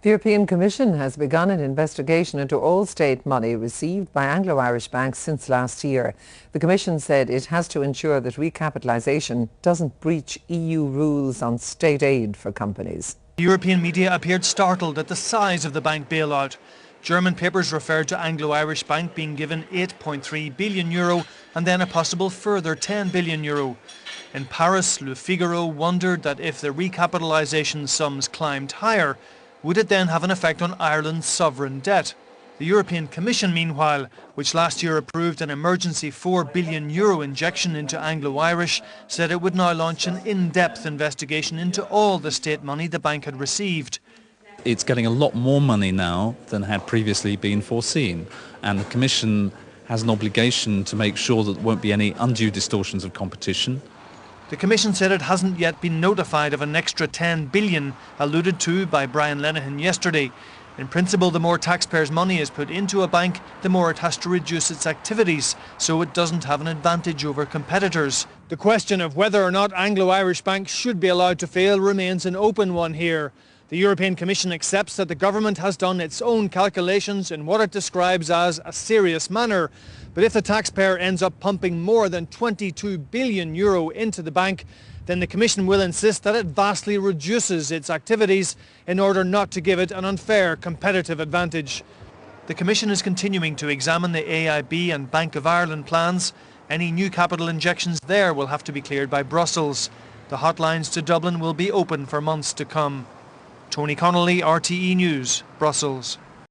The European Commission has begun an investigation into all state money received by Anglo-Irish banks since last year. The Commission said it has to ensure that recapitalisation doesn't breach EU rules on state aid for companies. European media appeared startled at the size of the bank bailout. German papers referred to Anglo-Irish Bank being given €8.3 billion and then a possible further €10 billion. In Paris, Le Figaro wondered that if the recapitalisation sums climbed higher, would it then have an effect on Ireland's sovereign debt? The European Commission, meanwhile, which last year approved an emergency €4 billion injection into Anglo-Irish, said it would now launch an in-depth investigation into all the state money the bank had received. It's getting a lot more money now than had previously been foreseen, and the Commission has an obligation to make sure that there won't be any undue distortions of competition. The Commission said it hasn't yet been notified of an extra $10 billion alluded to by Brian Lenihan yesterday. In principle, the more taxpayers' money is put into a bank, the more it has to reduce its activities, so it doesn't have an advantage over competitors. The question of whether or not Anglo-Irish Bank should be allowed to fail remains an open one here. The European Commission accepts that the government has done its own calculations in what it describes as a serious manner. But if the taxpayer ends up pumping more than €22 billion into the bank, then the Commission will insist that it vastly reduces its activities in order not to give it an unfair competitive advantage. The Commission is continuing to examine the AIB and Bank of Ireland plans. Any new capital injections there will have to be cleared by Brussels. The hotlines to Dublin will be open for months to come. Tony Connolly, RTE News, Brussels.